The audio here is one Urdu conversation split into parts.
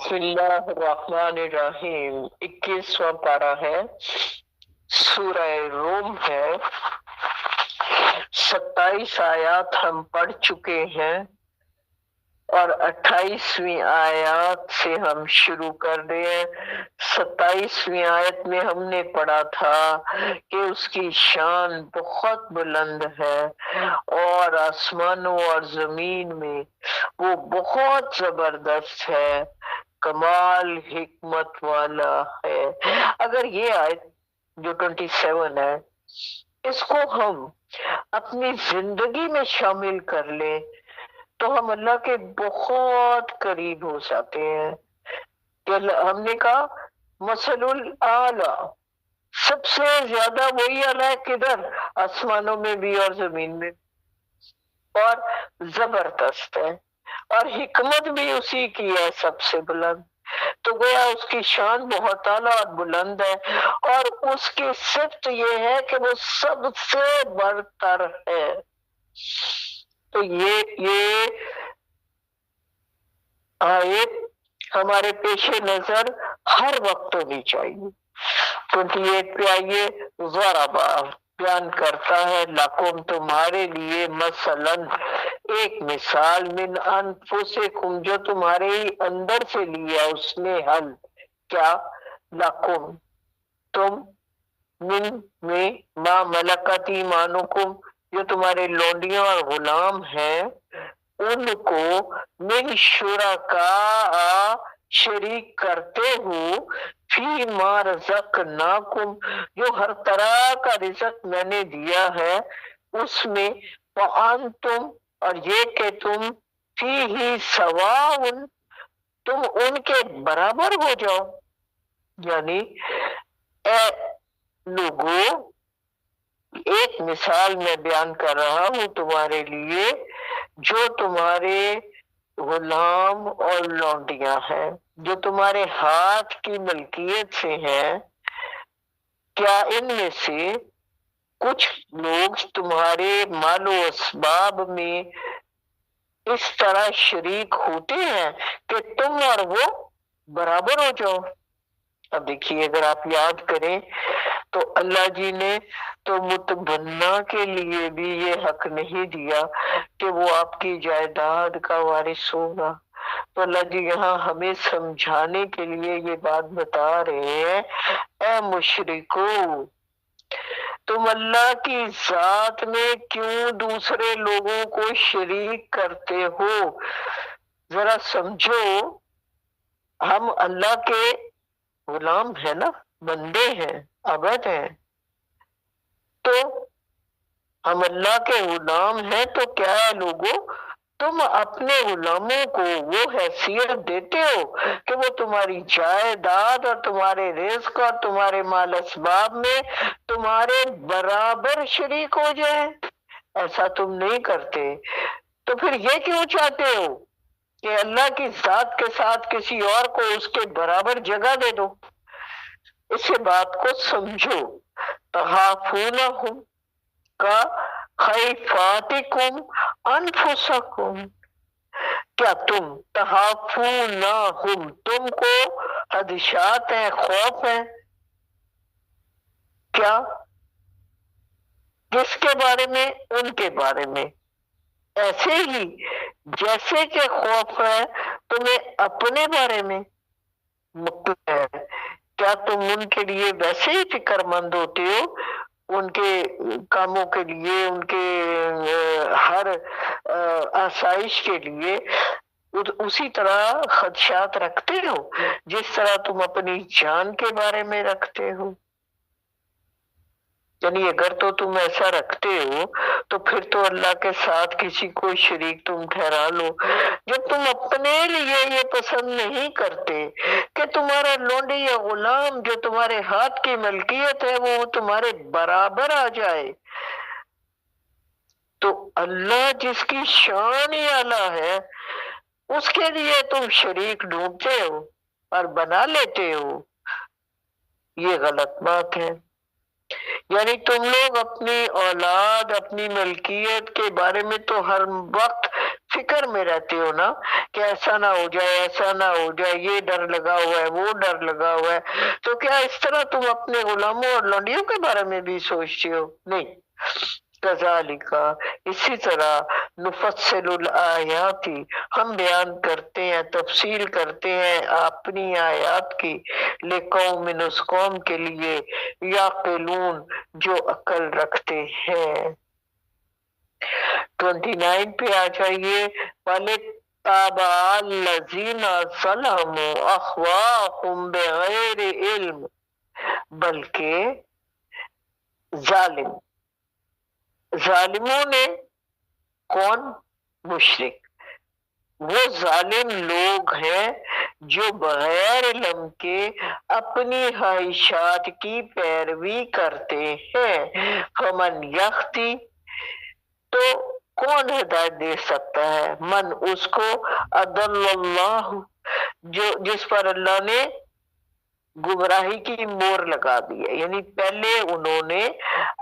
بسم اللہ الرحمن الرحیم 21واں پارہ ہے، سورہ روم ہے۔ 27 آیات ہم پڑھ چکے ہیں اور 28ویں آیات سے ہم شروع کر رہے ہیں۔ 27ویں آیت میں ہم نے پڑھا تھا کہ اس کی شان بہت بلند ہے اور آسمانوں اور زمین میں وہ بہت زبردست ہے، کمال حکمت والا ہے۔ اگر یہ آیت جو 27 ہے اس کو ہم اپنی زندگی میں شامل کر لیں تو ہم اللہ کے بہت قریب ہو جاتے ہیں۔ کہ ہم نے کہا مثل الاعلیٰ، سب سے زیادہ وہی اللہ ہے، کدھر؟ آسمانوں میں بھی اور زمین میں، اور زبردست ہے، اور حکمت بھی اسی کی ہے سب سے بلند۔ تو گویا اس کی شان بہت اعلیٰ اور بلند ہے، اور اس کی صفت یہ ہے کہ وہ سب سے برتر ہے۔ تو یہ آیت ہمارے پیش نظر ہر وقت ہونی چاہیے۔ 28 پہ آئیے، ضربا بیان کرتا ہے لکم تمہارے لیے، مثلاً ایک مثال، من انفسکم جو تمہارے ہی اندر سے لیا اس نے، حل کیا؟ لکم تم، من میں، ما ملکت ایمانکم جو تمہارے لونڈیاں اور غلام ہیں، ان کو من شرکاء شریک کرتے ہو، فی ما رزقناکم جو ہر طرح کا رزق میں نے دیا ہے اس میں، وانتم اور یہ کہ تم، فیہ سواء تم ان کے برابر ہو جاؤ۔ یعنی اے لوگوں، ایک مثال میں بیان کر رہا ہوں تمہارے لیے، جو تمہارے غلام اور لونڈیاں ہیں، جو تمہارے ہاتھ کی ملکیت سے ہیں، کیا ان میں سے کچھ لوگ تمہارے مال و اسباب میں اس طرح شریک ہوتے ہیں کہ تم اور وہ برابر ہو جاؤ؟ اب دیکھیے، اگر آپ یاد کریں تو اللہ جی نے تو متبنہ کے لیے بھی یہ حق نہیں دیا کہ وہ آپ کی جائیداد کا وارث ہوگا۔ تو اللہ جی یہاں ہمیں سمجھانے کے لیے یہ بات بتا رہے ہیں، اے مشرکو، تم اللہ کی ذات میں کیوں دوسرے لوگوں کو شریک کرتے ہو؟ ذرا سمجھو، ہم اللہ کے غلام ہیں نا، بندے ہیں، عبد ہیں، تو ہم اللہ کے غلام ہیں، تو کیا ہے لوگوں، تم اپنے غلاموں کو وہ حیثیت دیتے ہو کہ وہ تمہاری جائیداد اور تمہارے رزق اور تمہارے مال اسباب میں تمہارے برابر شریک ہو جائیں؟ ایسا تم نہیں کرتے، تو پھر یہ کیوں چاہتے ہو کہ اللہ کی ذات کے ساتھ کسی اور کو اس کے برابر جگہ دے دو؟ اس بات کو سمجھو۔ تخافونہم کا خیفاتکم انفسکم، کیا تم تخافونہم تم کو خدشات ہیں، خوف ہیں، کیا؟ کس کے بارے میں؟ ان کے بارے میں، ایسے ہی جیسے کہ خوف ہے تمہیں اپنے بارے میں۔ مطلب ہے، کیا تم ان کے لیے ویسے ہی فکر مند ہوتے ہو، ان کے کاموں کے لیے، ان کے ہر آسائش کے لیے اسی طرح خدشات رکھتے ہو جس طرح تم اپنی جان کے بارے میں رکھتے ہو؟ یعنی اگر تو تم ایسا رکھتے ہو تو پھر تو اللہ کے ساتھ کسی کو شریک تم ٹھہرا لو۔ جب تم اپنے لیے یہ پسند نہیں کرتے کہ تمہارا لونڈی یا غلام جو تمہارے ہاتھ کی ملکیت ہے وہ تمہارے برابر آ جائے، تو اللہ جس کی شان ہی اعلیٰ ہے اس کے لیے تم شریک ڈھونڈتے ہو اور بنا لیتے ہو، یہ غلط بات ہے۔ یعنی تم لوگ اپنی اولاد، اپنی ملکیت کے بارے میں تو ہر وقت فکر میں رہتے ہو نا کہ ایسا نہ ہو جائے، ایسا نہ ہو جائے، یہ ڈر لگا ہوا ہے، وہ ڈر لگا ہوا ہے، تو کیا اس طرح تم اپنے غلاموں اور لونڈیوں کے بارے میں بھی سوچتے ہو؟ نہیں، کذالک، اسی طرح نفصل الآیات، ہم بیان کرتے ہیں، تفصیل کرتے ہیں اپنی آیات کی، لقوم، اس قوم کے لیے، یعقلون، جو عقل رکھتے ہیں۔ 29 پہ آ جائیے، وَلِتَّبَعَ الَّذِينَ ظَلَمُوا أَهْوَاءَهُمْ بِغَيْرِ علم، بلکہ ظالموں نے، کون؟ مشرک، وہ ظالم لوگ ہیں جو بغیر علم کے اپنی خواہشات کی پیروی کرتے ہیں۔ فمن یختی، تو کون ہدایت دے سکتا ہے؟ من، اس کو، اضل اللہ، جس پر اللہ نے گمراہی کی مور لگا دی ہے، یعنی پہلے انہوں نے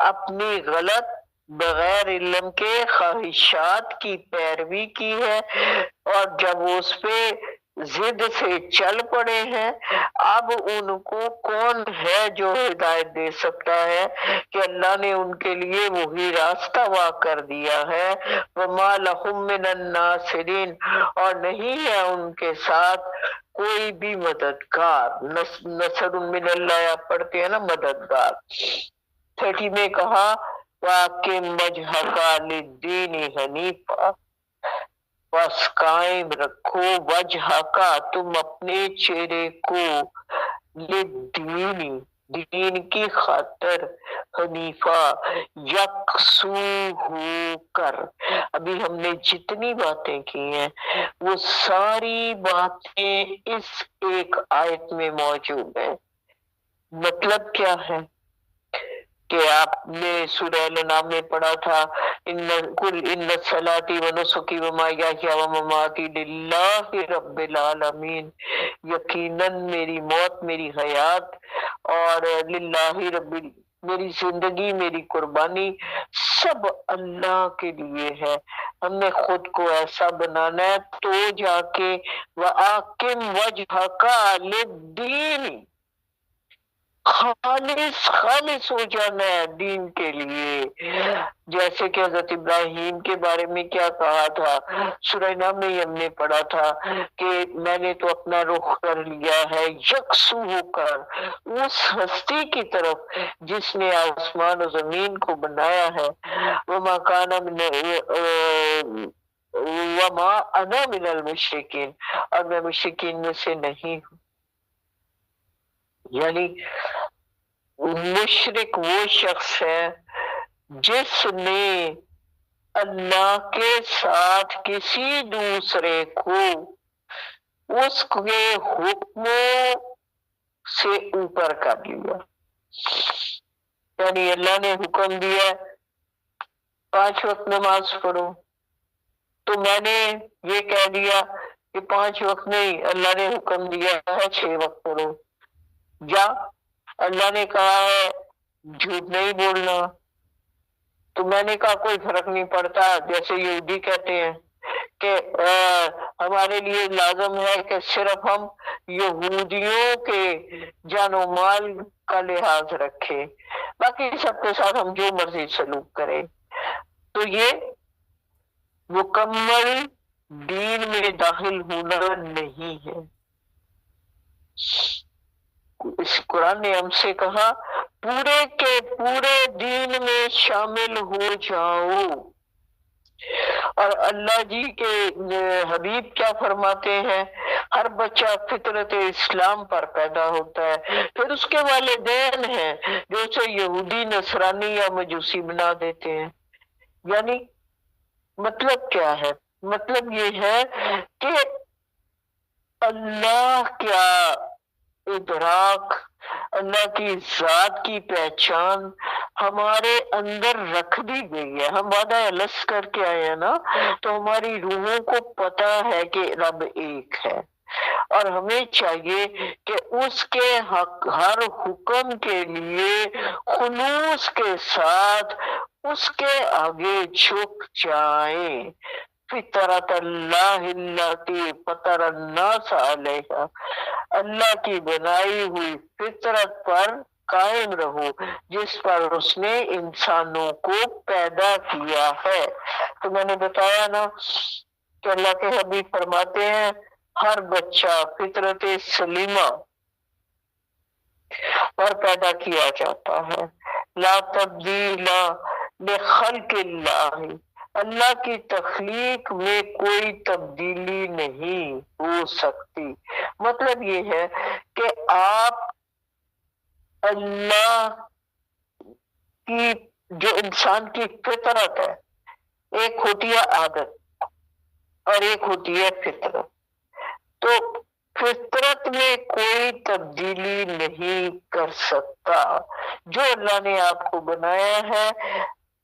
اپنی غلط بغیر علم کے خواہشات کی پیروی کی ہے، اور جب اس پہ ضد سے چل پڑے ہیں، اب ان کو کون ہے جو ہدایت دے سکتا ہے کہ اللہ نے ان کے لیے وہی راستہ واضح کر دیا ہے۔ وَمَا لَهُم مِّنَ النَّاصِرِينَ، اور نہیں ہے ان کے ساتھ کوئی بھی مددگار۔ نصر من اللہ آپ پڑھتے ہیں نا، مددگار۔ 30 میں کہا وَأَقِمْ وَجْهَكَ لِلدِّينِ حَنِيفًا، بس قائم رکھو، وجہ کا، تم اپنے چہرے کو، للدین، دین کی خاطر، حنیفہ، یکسو ہو کر۔ ابھی ہم نے جتنی باتیں کی ہیں وہ ساری باتیں اس ایک آیت میں موجود ہیں۔ مطلب کیا ہے کہ آپ نے سورہ الانعام میں پڑھا تھا، قل ان صلاتی و نسکی و محیایا و مماتی للہ رب العالمین، یقیناً میری موت، میری حیات، اور للہ رب، میری زندگی، میری قربانی سب اللہ کے لیے ہے۔ ہم نے خود کو ایسا بنانا ہے تو جا کے وَأَقِمْ وَجْهَكَ لِلدِّينِ، خالص ہو جانا ہے دین کے لیے۔ جیسے کہ حضرت ابراہیم کے بارے میں کیا کہا تھا، سورہ نام میں ہم نے پڑھا تھا کہ میں نے تو اپنا رخ کر لیا ہے یکسو ہو کر اس ہستی کی طرف جس نے آسمان و زمین کو بنایا ہے۔ وما کان وما انا من المشرکین، اور میں مشرکین میں سے نہیں ہوں۔ یعنی مشرک وہ شخص ہے جس نے اللہ کے ساتھ کسی دوسرے کو اس کے حکموں سے اوپر کر لیا۔ یعنی اللہ نے حکم دیا 5 وقت نماز پڑھو، تو میں نے یہ کہہ دیا کہ 5 وقت نہیں، اللہ نے حکم دیا ہے 6 وقت پڑھو، یا اللہ نے کہا ہے جھوٹ نہیں بولنا، تو میں نے کہا کوئی فرق نہیں پڑتا، جیسے یہودی کہتے ہیں کہ ہمارے لیے لازم ہے کہ صرف ہم یہودیوں کے جان و مال کا لحاظ رکھیں، باقی سب کے ساتھ ہم جو مرضی سلوک کریں۔ تو یہ مکمل دین میں داخل ہونا نہیں ہے۔ اس قرآن نے ہم سے کہا پورے کے پورے دین میں شامل ہو جاؤ، اور اللہ جی کے حبیب کیا فرماتے ہیں، ہر بچہ فطرت اسلام پر پیدا ہوتا ہے، پھر اس کے والدین ہیں جو اسے یہودی، نصرانی یا مجوسی بنا دیتے ہیں۔ یعنی مطلب کیا ہے؟ مطلب یہ ہے کہ اللہ کیا ادراک، اللہ کی ذات کی پہچان ہمارے اندر رکھ دی گئی ہے۔ ہم وعدہ الس کر کے آئے ہیں نا، تو ہماری روحوں کو پتا ہے کہ رب ایک ہے، اور ہمیں چاہیے کہ اس کے ہر حکم کے لیے خلوص کے ساتھ اس کے آگے جھک جائیں۔ فطرت اللہ التی فطر الناس علیہا، اللہ کی بنائی ہوئی فطرت پر قائم رہو جس پر اس نے انسانوں کو پیدا کیا ہے۔ تو میں نے بتایا نا کہ اللہ کے حبیب فرماتے ہیں ہر بچہ فطرت سلیمہ پر پیدا کیا جاتا ہے۔ لا تبدیل لخلق اللہ، اللہ کی تخلیق میں کوئی تبدیلی نہیں ہو سکتی۔ مطلب یہ ہے کہ آپ اللہ کی جو انسان کی فطرت ہے، ایک ہوتی ہے عادت اور ایک ہوتی ہے فطرت، تو فطرت میں کوئی تبدیلی نہیں کر سکتا۔ جو اللہ نے آپ کو بنایا ہے،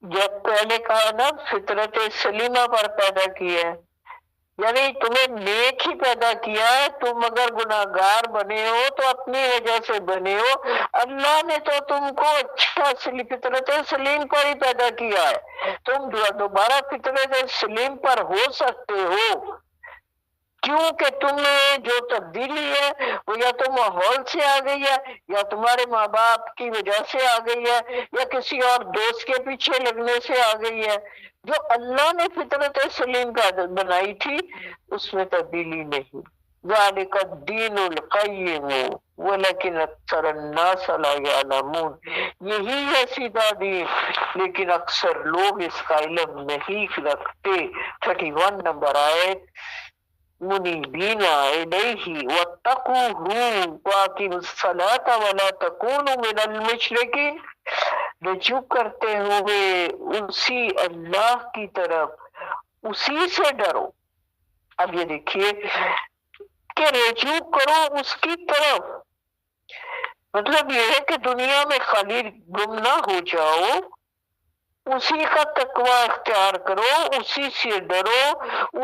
جب پہلے کہا نا فطرت سلیمہ پر پیدا کیا ہے، یعنی تمہیں نیک ہی پیدا کیا ہے، تم اگر گناہگار بنے ہو تو اپنی وجہ سے بنے ہو، اللہ نے تو تم کو اچھا فطرت سلیم پر ہی پیدا کیا ہے، تم دوبارہ فطرت سلیم پر ہو سکتے ہو، کیونکہ تم میں جو تبدیلی ہے وہ یا تو ماحول سے آ گئی ہے، یا تمہارے ماں باپ کی وجہ سے آ گئی ہے، یا کسی اور دوست کے پیچھے لگنے سے آ گئی ہے۔ جو اللہ نے فطرت سلیم کا بنائی تھی اس میں تبدیلی نہیں۔ ذالک الدین القیم ولکن اکثر الناس لا یعلمون، یہی ہے سیدھا دین لیکن اکثر لوگ اس کا علم نہیں رکھتے۔ 31 نمبر آیت، منیبین الیہ واتقوہ واقیموا الصلاۃ ولا تکونوا من المشرکین، رجوع کرتے ہوئے اسی اللہ کی طرف اسی سے ڈرو۔ اب یہ دیکھیے کہ رجوع کرو اس کی طرف، مطلب یہ ہے کہ دنیا میں خالی گم نہ ہو جاؤ، اسی کا تقوی اختیار کرو، اسی سے ڈرو،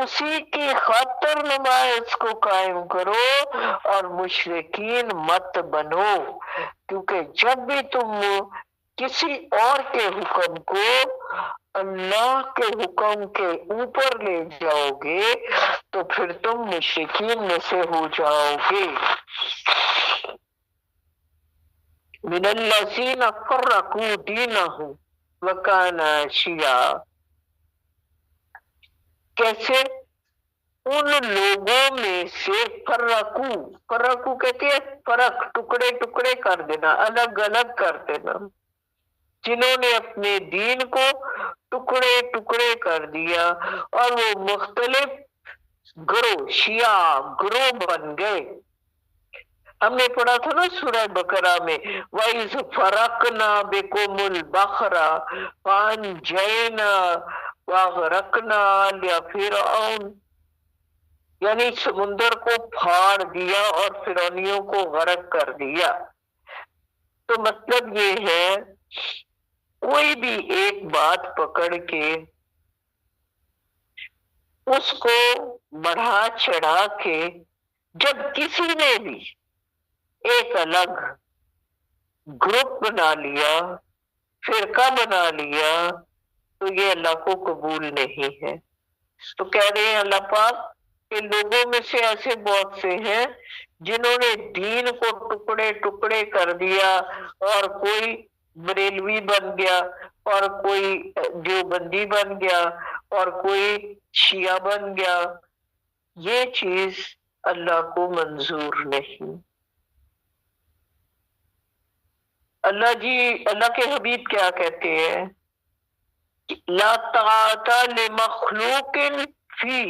اسی کی خاطر نماز کو قائم کرو اور مشرکین مت بنو، کیونکہ جب بھی تم کسی اور کے حکم کو اللہ کے حکم کے اوپر لے جاؤ گے تو پھر تم مشرکین میں سے ہو جاؤ گے۔ من الذین فرقوا دینہم وکانوا شیعا، کیسے؟ ان لوگوں میں سے فرقو کہتے ہیں فرق، ٹکڑے ٹکڑے کر دینا، الگ الگ کر دینا، جنہوں نے اپنے دین کو ٹکڑے ٹکڑے کر دیا اور وہ مختلف گروہ، شیعہ گروہ بن گئے۔ ہم نے پڑھا تھا نا سورہ بقرہ میں وَإِذْ فَرَقْنَا بِكُمُ الْبَحْرَ فَأَنْجَيْنَا وَأَغْرَقْنَا آلَ فِرْعَوْنَ، یعنی سمندر کو پھاڑ دیا اور فرعونیوں کو غرق کر دیا۔ تو مطلب یہ ہے کوئی بھی ایک بات پکڑ کے اس کو بڑھا چڑھا کے جب کسی نے بھی ایک الگ گروپ بنا لیا، فرقہ بنا لیا، تو یہ اللہ کو قبول نہیں ہے۔ تو کہہ رہے ہیں اللہ پاک کہ لوگوں میں سے ایسے بہت سے ہیں جنہوں نے دین کو ٹکڑے ٹکڑے کر دیا، اور کوئی بریلوی بن گیا، اور کوئی دیوبندی بن گیا، اور کوئی شیعہ بن گیا۔ یہ چیز اللہ کو منظور نہیں۔ اللہ کے حبیب کیا کہتے ہیں؟ لا طاعت لمخلوق فی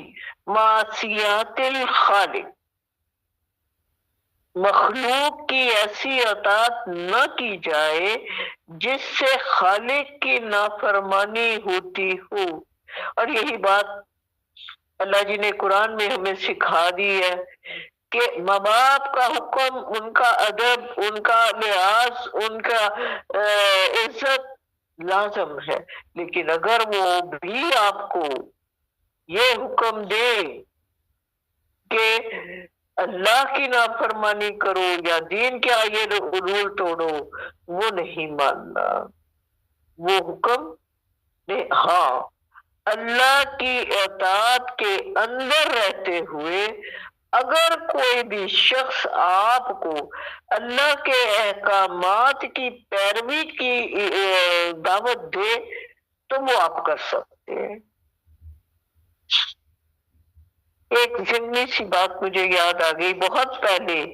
معصیات الخالق، مخلوق کی ایسی اطاعت نہ کی جائے جس سے خالق کی نافرمانی ہوتی ہو۔ اور یہی بات اللہ جی نے قرآن میں ہمیں سکھا دی ہے کہ ماں باپ کا حکم، ان کا ادب، ان کا لحاظ، ان کا عزت لازم ہے، لیکن اگر وہ بھی آپ کو یہ حکم دے کہ اللہ کی نافرمانی کرو یا دین کے یہ رول توڑو، وہ نہیں ماننا۔ وہ حکم ہاں اللہ کی اطاعت کے اندر رہتے ہوئے اگر کوئی بھی شخص آپ کو اللہ کے احکامات کی پیروی کی دعوت دے تو وہ آپ کر سکتے ہیں۔ ایک ضمنی سی بات مجھے یاد آ گئی، بہت پہلے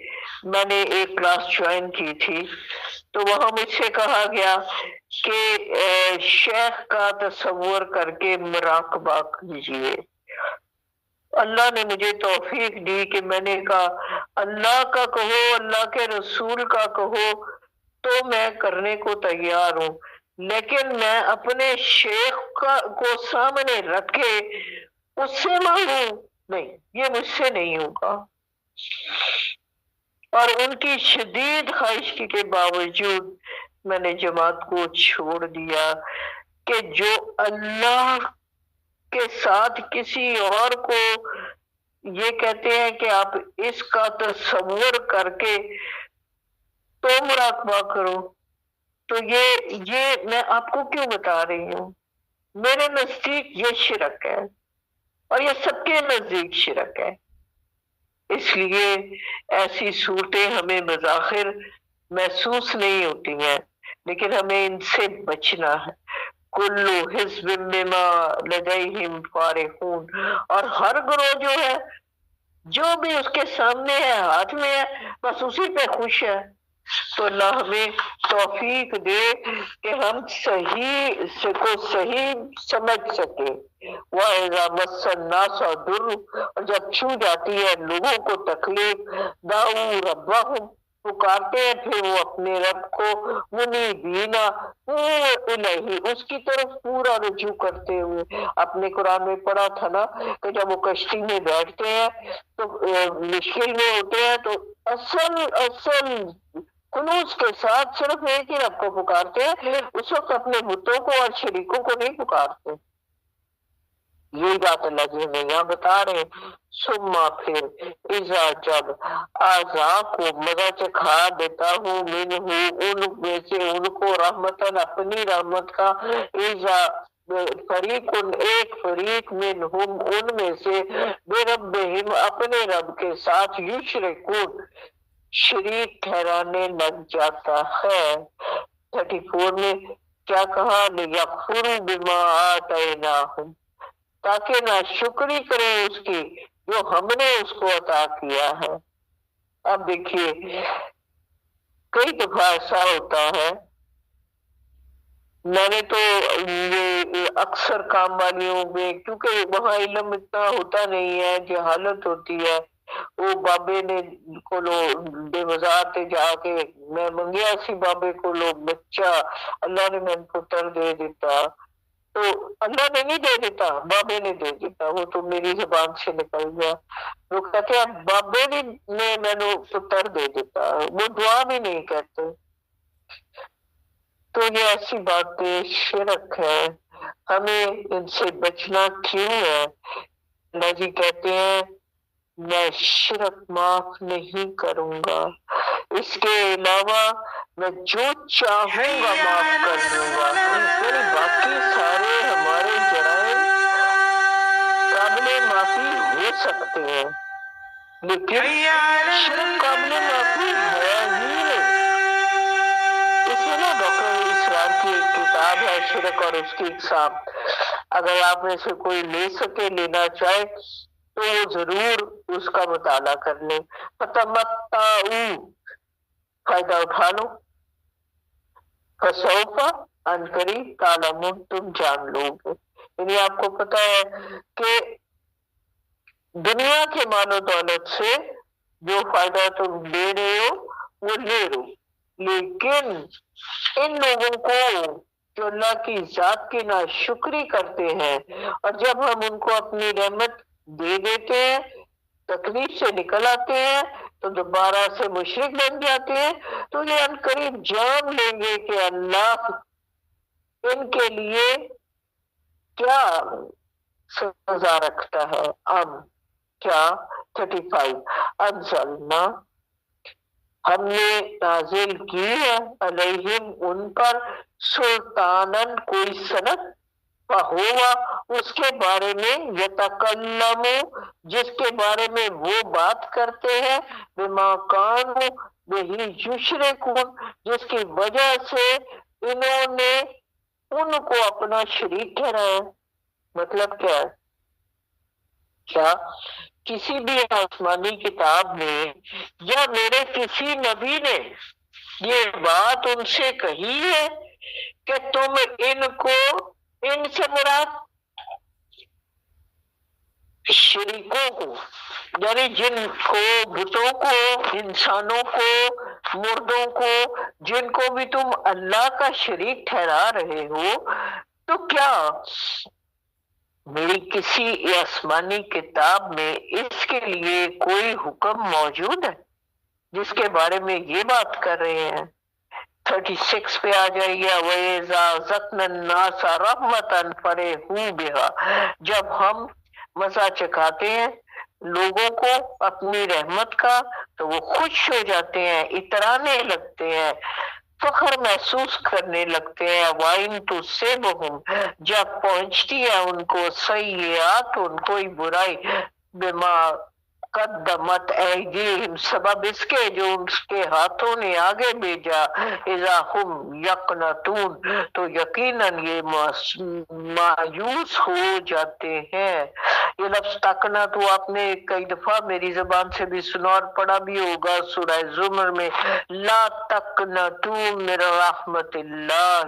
میں نے ایک کلاس جوائن کی تھی تو وہاں مجھ سے کہا گیا کہ شیخ کا تصور کر کے مراقبہ کیجیے۔ اللہ نے مجھے توفیق دی کہ میں نے کہا اللہ کا کہو، اللہ کے رسول کا کہو تو میں کرنے کو تیار ہوں، لیکن میں اپنے شیخ کو سامنے رکھے اس سے مانگوں نہیں، یہ مجھ سے نہیں ہوگا۔ اور ان کی شدید خواہش کے باوجود میں نے جماعت کو چھوڑ دیا کہ جو اللہ کے ساتھ کسی اور کو یہ کہتے ہیں کہ آپ اس کا تصور کر کے تو مراقبہ کرو، تو یہ میں آپ کو کیوں بتا رہی ہوں؟ میرے نزدیک یہ شرک ہے اور یہ سب کے نزدیک شرک ہے۔ اس لیے ایسی صورتیں ہمیں بظاہر محسوس نہیں ہوتی ہیں، لیکن ہمیں ان سے بچنا ہے۔ کلو حزب بما لدیہم فارحون، اور ہر گروہ جو ہے جو بھی اس کے سامنے ہے، ہاتھ میں ہے، بس اسی پہ خوش ہے۔ تو اللہ ہمیں توفیق دے کہ ہم صحیح کو صحیح سمجھ سکے۔ وَإِذَا مَسَّ النَّاسَ ضُرٌّ، اور جب چھو جاتی ہے لوگوں کو تکلیف، دعوا ربہم، پکارتے ہیں پھر وہ اپنے رب کو، منیبین الیہ، اس کی طرف پورا رجوع کرتے ہوئے۔ اپنے قرآن میں پڑھا تھا نا کہ جب وہ کشتی میں بیٹھتے ہیں تو مشکل میں ہوتے ہیں تو اصل خلوص کے ساتھ صرف ایک ہی رب کو پکارتے ہیں، اس وقت اپنے بتوں کو اور شریکوں کو نہیں پکارتے۔ یہی بات اللہ جی ہمیں یہاں بتا رہے ہیں۔ سما پھر اذا جب آزا کو مزہ چکھا دیتا ہوں منہ ان میں سے ان کو رحمتن اپنی رحمت کا، اذا فریق ایک فریق منہم ان میں سے بربہم اپنے رب کے ساتھ یشرکون شریک ٹھہرانے لگ جاتا ہے۔ 34 میں کیا کہا؟ لیکفروا بما آتیناہم، تاکہ نہ شکری کریں اس کی جو ہم نے اس کو عطا کیا ہے۔ اب دیکھیے کئی دفعہ ایسا ہوتا ہے، میں نے تو یہ اکثر کام والیوں میں، کیونکہ وہاں علم اتنا ہوتا نہیں ہے، جہالت ہوتی ہے، وہ بابے نے کو لو بے وضاحت جا کے میں منگیا سی بابے کو لو بچہ، اللہ نے میں کو تر دے دیتا، تو اللہ نے نہیں دے دیتا، بابے نے دے دیتا، وہ تو میری زبان سے نکل گیا۔ وہ کہتے ہیں بابے نے میں نے پتر دے دیتا، وہ دعا بھی نہیں کہتے۔ تو یہ ایسی باتیں شرک ہے، ہمیں ان سے بچنا کیوں ہے؟ اللہ جی کہتے ہیں میں شرک معاف نہیں کروں گا، اس کے علاوہ میں جو چاہوں گا معاف کر دوں گا۔ یعنی باقی سارے ہمارے جرائم قابل معافی ہو سکتے ہیں، لیکن شرک قابل معافی ہے ہی نہیں۔ اس میں نا ڈاکٹر اسرار کی ایک کتاب ہے شرک اور اس کی اقسام، اگر آپ میں سے کوئی لے سکے، لینا چاہے تو وہ ضرور اس کا مطالعہ کر لیں۔ فتمتعوا، فائدہ اٹھا لو، فسوف ان قریب تعلمون، تم جان لو گے۔ یعنی آپ کو پتا ہے کہ دنیا کے مال و دولت سے جو فائدہ تم لے رہے ہو وہ لے رہو، لیکن ان لوگوں کو جو اللہ کی ذات کی ناشکری کرتے ہیں اور جب ہم ان کو اپنی رحمت دے دیتے ہیں، تکلیف سے نکل آتے ہیں تو دوبارہ سے مشرک بن جاتے ہیں، تو یہ عنقریب جان لیں گے کہ اللہ ان کے لیے کیا سزا رکھتا ہے۔ اب کیا 35 انزلنا، ہم نے نازل کی ہے علیہم ان پر سلطانن کوئی سند، ہوا اس کے بارے میں، یتکلم جس کے بارے میں وہ بات کرتے ہیں، بما کانوا بہ یشرکون جس کی وجہ سے انہوں نے ان کو اپنا شریک ٹھہرایا۔ مطلب کیا ہے؟ کیا کسی بھی آسمانی کتاب میں یا میرے کسی نبی نے یہ بات ان سے کہی ہے کہ تم ان کو، ان سے مراد شریکوں کو، یعنی جن کو، بتوں کو، انسانوں کو، مردوں کو، جن کو بھی تم اللہ کا شریک ٹھہرا رہے ہو، تو کیا میری کسی آسمانی کتاب میں اس کے لیے کوئی حکم موجود ہے جس کے بارے میں یہ بات کر رہے ہیں؟ 36 پہ آ جائیے، وَإِذَا ذَقْنَا النَّاسَ رَحْمَةً فَرِحُوا بِهَا جب ہم مزہ چکھاتے ہیں لوگوں کو اپنی رحمت کا تو وہ خوش ہو جاتے ہیں، اترانے لگتے ہیں، فخر محسوس کرنے لگتے ہیں۔ وَإِن تُصِبْهُمْ جب پہنچتی ہے ان کو سیئات، ان کوئی برائی، بما قدمت ایدیہم سبب اس کے جو ان کے ہاتھوں نے آگے بھیجا، اذا ہم یقنطون تو یقیناً یہ مایوس ہو جاتے ہیں۔ یہ لفظ تقنط آپ نے کئی دفعہ میری زبان سے بھی سنا اور پڑھا بھی ہوگا سورہ زمر میں، لا تقنطوا من رحمت اللہ،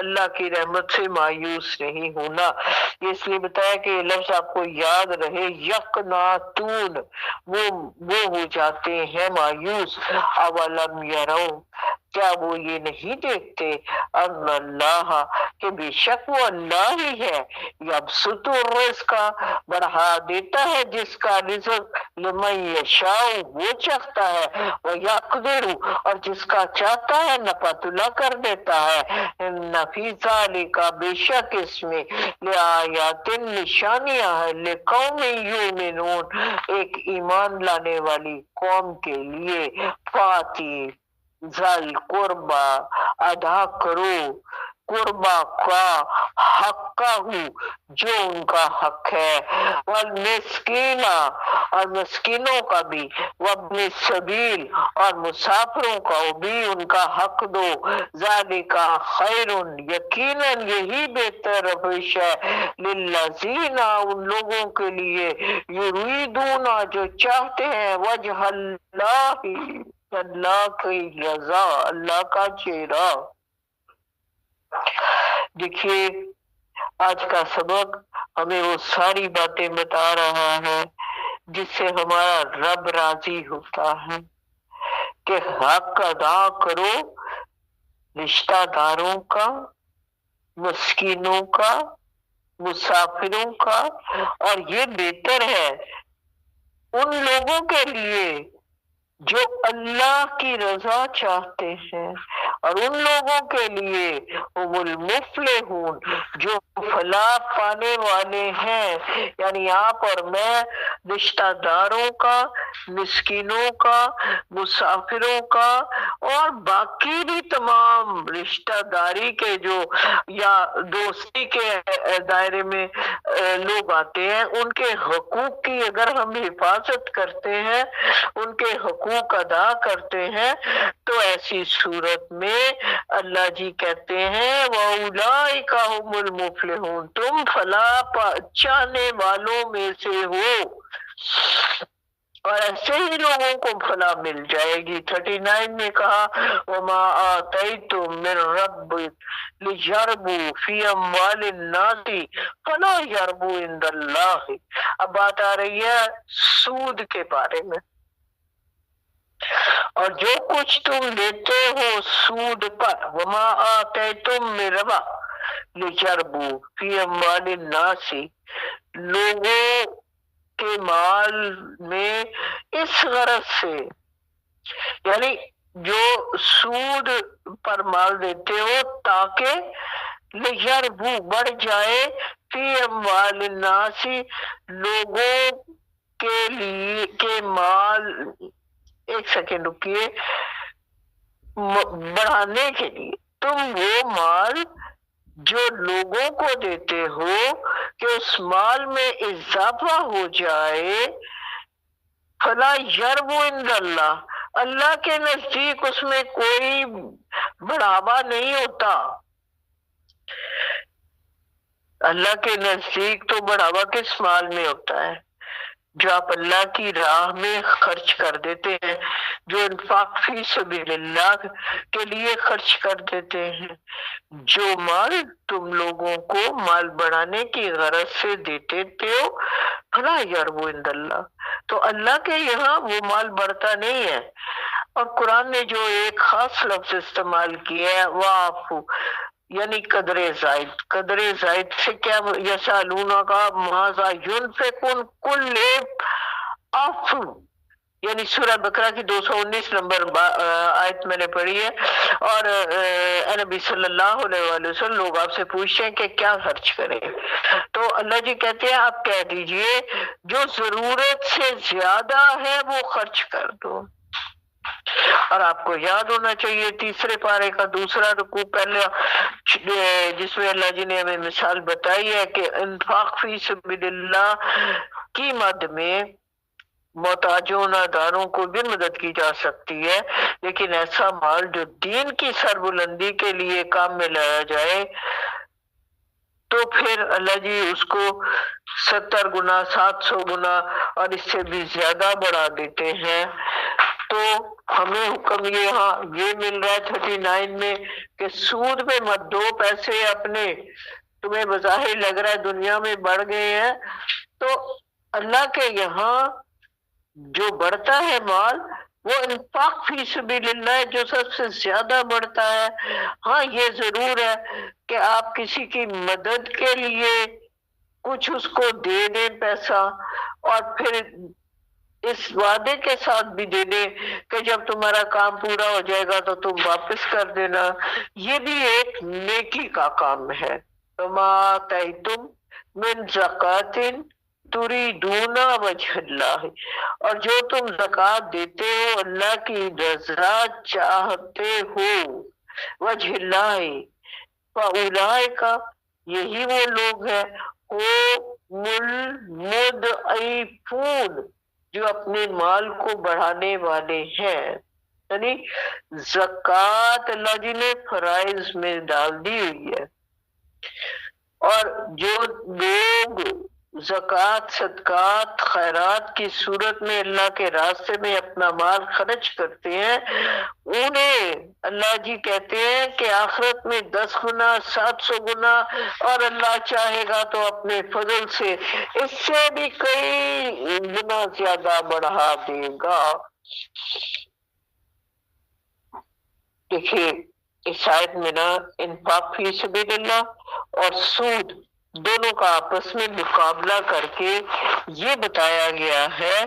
اللہ کی رحمت سے مایوس نہیں ہونا۔ یہ اس لیے بتایا کہ یہ لفظ آپ کو یاد رہے، یقنطون وہ ہو جاتے ہیں مایوس۔ اولم یرو کیا وہ یہ نہیں دیکھتے، ان اللہ کہ بے شک وہ اللہ ہی ہے، یبسط الرزق بڑھا دیتا ہے جس کا رزق، لمن یشاء وہ چاہتا ہے، ویقدر اور جس کا چاہتا ہے نپتلا کر دیتا ہے۔ ان فی ذالک بے شک اس میں لآیات نشانیاں ہیں، لقوم یؤمنون ایک ایمان لانے والی قوم کے لیے۔ فاتی ذل قربا ادا کرو، قربا کا حق کا ہوں جو ان کا حق ہے، والمسکین اور مسکینوں کا بھی، وابن السبیل اور مسافروں کا بھی ان کا حق دو، ذالک خیر یقیناً یہی بہتر روش ہے، للذین ان لوگوں کے لیے، یریدون جو چاہتے ہیں، وجہ اللہ اللہ کی رضا، اللہ کا چہرہ۔ دیکھیے آج کا سبق ہمیں وہ ساری باتیں بتا رہا ہے جس سے ہمارا رب راضی ہوتا ہے کہ حق ادا کرو رشتہ داروں کا، مسکینوں کا، مسافروں کا، اور یہ بہتر ہے ان لوگوں کے لیے جو اللہ کی رضا چاہتے ہیں، اور ان لوگوں کے لیے هم المفلحون جو فلاح پانے والے ہیں، یعنی آپ اور میں رشتہ داروں کا، مسکینوں کا، مسافروں کا، اور باقی بھی تمام رشتہ داری کے جو یا دوستی کے دائرے میں لوگ آتے ہیں، ان کے حقوق کی اگر ہم حفاظت کرتے ہیں، ان کے حقوق ادا کرتے ہیں، تو ایسی صورت میں اللہ جی کہتے ہیں وَأُولَئِكَ هُمُ الْمُفْلِحُونَ تم فلاح چاہنے والوں میں سے ہو، اور ایسے ہی لوگوں کو فلاح مل جائے گی۔ 39 میں کہا وَمَا آتَيْتُم مِّن رَّبٍّ لِيَرْبُوا فِي أَمْوَالِ النَّاسِ فَلَا يَرْبُو عِندَ اللَّهِ۔ اب بات آ رہی ہے سود کے بارے میں، اور جو کچھ تم دیتے ہو سود پر، وما آتیتم من ربا لیربو فی اموال الناس لوگوں کے مال میں اس غرض سے، یعنی جو سود پر مال دیتے ہو تاکہ لیربو بڑھ جائے، فی اموال الناس لوگوں کے لیے کے مال، ایک سیکنڈ رکیے، بڑھانے کے لیے تم وہ مال جو لوگوں کو دیتے ہو کہ اس مال میں اضافہ ہو جائے، فلا یربو عند اللہ، اللہ کے نزدیک اس میں کوئی بڑھاوا نہیں ہوتا۔ اللہ کے نزدیک تو بڑھاوا کس مال میں ہوتا ہے؟ جو آپ اللہ کی راہ میں خرچ کر دیتے ہیں، جو انفاق فی سبیل اللہ کے لیے خرچ کر دیتے ہیں، جو مال تم لوگوں کو مال بڑھانے کی غرض سے دیتے ہو، فلا یربو عند اللہ، تو اللہ کے یہاں وہ مال بڑھتا نہیں ہے۔ اور قرآن نے جو ایک خاص لفظ استعمال کیا ہے وَاعْفُوا، یعنی قدر زائد۔ قدر زائد سے کیا یسالونہ کا ماذا ينفقون، کل عفو، یعنی سورہ بقرہ کی 219 نمبر آیت میں نے پڑھی ہے۔ اور اے نبی صلی اللہ علیہ وآلہ وسلم، لوگ آپ سے پوچھتے ہیں کہ کیا خرچ کریں، تو اللہ جی کہتے ہیں آپ کہہ دیجئے جو ضرورت سے زیادہ ہے وہ خرچ کر دو۔ اور آپ کو یاد ہونا چاہیے تیسرے پارے کا دوسرا رکوع پہلے، جس میں اللہ جی نے ہمیں مثال بتائی ہے کہ انفاق فی سبیل اللہ کی مد میں محتاجوں ناداروں کو بھی مدد کی جا سکتی ہے، لیکن ایسا مال جو دین کی سربلندی کے لیے کام میں لایا جائے تو پھر اللہ جی اس کو 70 گنا 700 گنا اور اس سے بھی زیادہ بڑھا دیتے ہیں۔ تو ہمیں حکم یہاں یہ مل رہا ہے 39 میں کہ سود میں مت دو پیسے اپنے، تمہیں بظاہر لگ رہا ہے دنیا میں بڑھ گئے ہیں، تو اللہ کے یہاں جو بڑھتا ہے مال وہ انفاق فی سبیل اللہ ہے، جو سب سے زیادہ بڑھتا ہے۔ ہاں یہ ضرور ہے کہ آپ کسی کی مدد کے لیے کچھ اس کو دے دیں پیسہ، اور پھر اس وعدے کے ساتھ بھی دے دیں کہ جب تمہارا کام پورا ہو جائے گا تو تم واپس کر دینا، یہ بھی ایک نیکی کا کام ہے۔ وما آتیتم من زکوٰۃ تریدون وجہ اللہ، اور جو تم زکوٰۃ دیتے ہو اللہ کی رضا چاہتے ہو، وجہ اللہ، فاولئک، یہی وہ لوگ ہیں هم المضعفون، جو اپنے مال کو بڑھانے والے ہیں۔ یعنی زکوٰۃ اللہ جی نے فرائض میں ڈال دی ہوئی ہے، اور جو لوگ زکوٰۃ صدقات خیرات کی صورت میں اللہ کے راستے میں اپنا مال خرچ کرتے ہیں، انہیں اللہ جی کہتے ہیں کہ آخرت میں 10 گنا 700 گنا، اور اللہ چاہے گا تو اپنے فضل سے اس سے بھی کئی گنا زیادہ بڑھا دے گا۔ دیکھیے اس آیت میں نا انفاق فی سبیل اللہ اور سود دونوں کا آپس میں مقابلہ کر کے یہ بتایا گیا ہے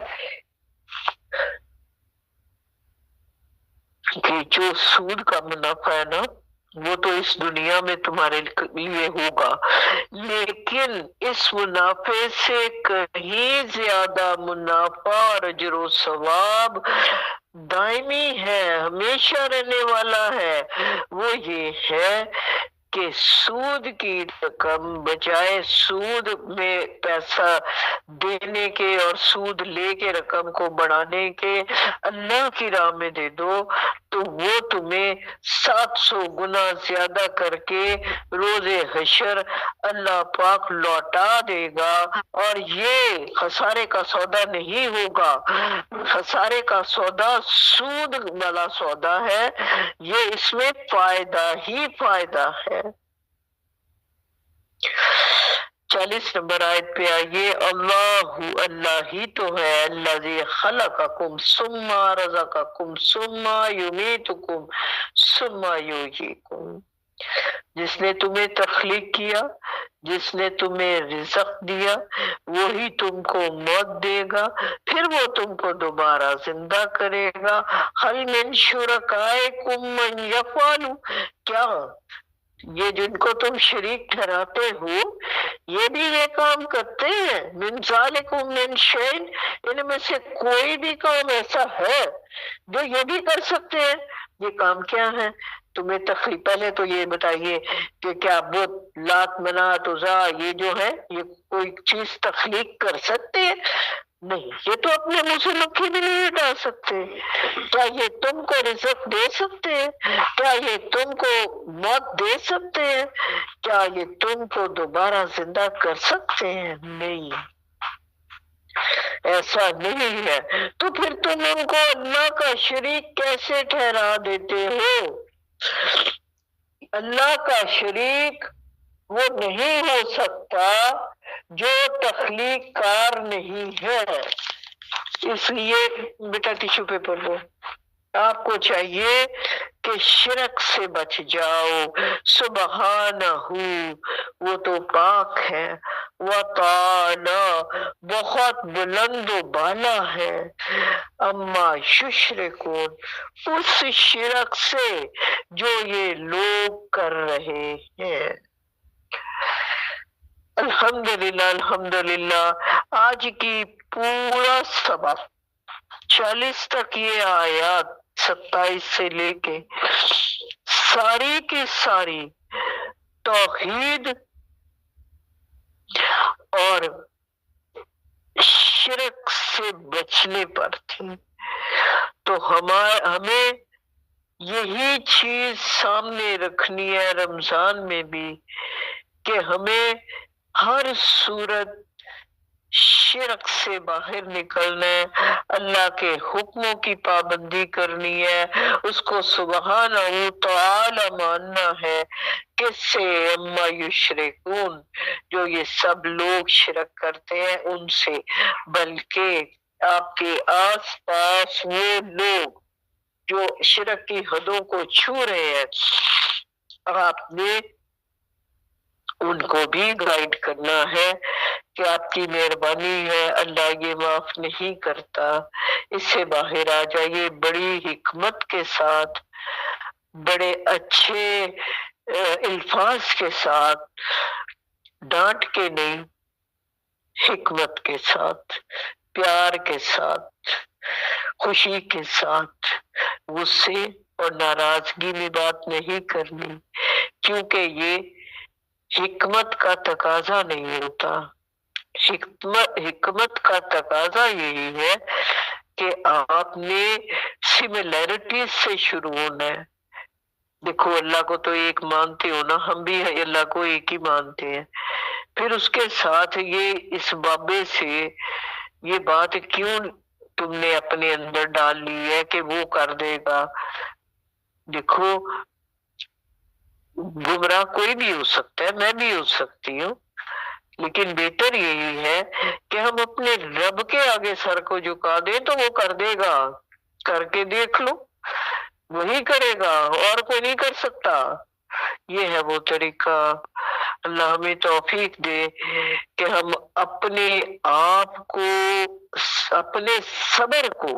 کہ جو سود کا منافع ہے نا وہ تو اس دنیا میں تمہارے لیے ہوگا، لیکن اس منافع سے کہیں زیادہ منافع اور اجر و ثواب دائمی ہے، ہمیشہ رہنے والا ہے۔ وہ یہ ہے کہ سود کی رقم بجائے سود میں پیسہ دینے کے اور سود لے کے رقم کو بڑھانے کے اللہ کی راہ میں دے دو، تو وہ تمہیں 700 گنا زیادہ کر کے روز حشر اللہ پاک لوٹا دے گا۔ اور یہ خسارے کا سودا نہیں ہوگا، خسارے کا سودا سود والا سودا ہے، یہ اس میں فائدہ ہی فائدہ ہے۔ 40 نمبر آیت پہ آئیے، اللہ ہی تو ہے الذی خلقکم ثم رزقکم ثم یمیتکم ثم یحییکم، جس نے تمہیں تخلیق کیا، جس نے تمہیں رزق دیا، وہی تم کو موت دے گا، پھر وہ تم کو دوبارہ زندہ کرے گا۔ هل من شرکائکم من یفعل، کیا یہ جن کو تم شریک ٹھہراتے ہو یہ بھی یہ کام کرتے ہیں؟ من ذالکم من شیء، ان میں سے کوئی بھی کام ایسا ہے جو یہ بھی کر سکتے ہیں؟ یہ کام کیا ہے؟ تمہیں تخلیق، پہلے تو یہ بتائیے کہ کیا بت، لات، منات، عزا، یہ جو ہے یہ کوئی چیز تخلیق کر سکتے ہیں؟ نہیں، یہ تو اپنے منہ سے مکھی بھی نہیں ہٹا سکتے۔ کیا یہ تم کو رزق دے سکتے ہیں؟ کیا یہ تم کو موت دے سکتے ہیں؟ کیا یہ تم کو دوبارہ زندہ کر سکتے ہیں؟ نہیں، ایسا نہیں ہے۔ تو پھر تم ان کو اللہ کا شریک کیسے ٹھہرا دیتے ہو؟ اللہ کا شریک وہ نہیں ہو سکتا جو تخلیق کار نہیں ہے۔ اس لیے بیٹا ٹیشو پیپر دو، آپ کو چاہیے کہ شرک سے بچ جاؤ۔ سبحانہ، وہ تو پاک ہے، وتعالی، بہت بلند و بالا ہے، اما یشرکون، اس شرک سے جو یہ لوگ کر رہے ہیں۔ الحمدللہ، الحمدللہ، آج کی پورا سبق 40 تک یہ آیات 27 سے لے کے ساری کی ساری توحید اور شرک سے بچنے پر تھی۔ تو ہمیں یہی چیز سامنے رکھنی ہے رمضان میں بھی، کہ ہمیں ہر صورت شرک سے باہر نکلنا ہے، اللہ کے حکموں کی پابندی کرنی ہے، اس کو سبحانہ و تعالی ماننا ہے۔ کس سے؟ اما یشرکون، جو یہ سب لوگ شرک کرتے ہیں ان سے، بلکہ آپ کے آس پاس وہ لوگ جو شرک کی حدوں کو چھو رہے ہیں، آپ نے ان کو بھی گائیڈ کرنا ہے کہ آپ کی مہربانی ہے، اللہ یہ معاف نہیں کرتا، اس سے باہر آ جائیے بڑی حکمت کے ساتھ، بڑے اچھے الفاظ کے ساتھ، ڈانٹ کے نہیں، حکمت کے ساتھ، پیار کے ساتھ، خوشی کے ساتھ، غصے اور ناراضگی میں بات نہیں کرنی، کیونکہ یہ حکمت کا تقاضا نہیں ہوتا۔ حکمت کا تقاضا یہی ہے کہ آپ نے سملیرٹیز سے شروع ہونا ہے۔ دیکھو اللہ کو تو ایک مانتے ہو نا، ہم بھی اللہ کو ایک ہی مانتے ہیں، پھر اس کے ساتھ یہ اس بابے سے یہ بات کیوں تم نے اپنے اندر ڈال لی ہے کہ وہ کر دے گا؟ دیکھو گمراہ کوئی بھی ہو سکتا ہے، میں بھی ہو سکتی ہوں، لیکن بہتر یہی ہے کہ ہم اپنے رب کے آگے سر کو جھکا دیں تو وہ کر دے گا، کر کے دیکھ لو، وہی کرے گا، اور کوئی نہیں کر سکتا۔ یہ ہے وہ طریقہ۔ اللہ ہمیں توفیق دے کہ ہم اپنے آپ کو، اپنے صبر کو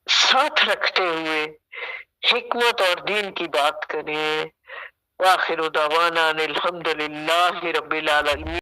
ساتھ رکھتے ہوئے حکمت اور دین کی بات کریں۔ وآخر دعوانا الحمدللہ رب العالمین۔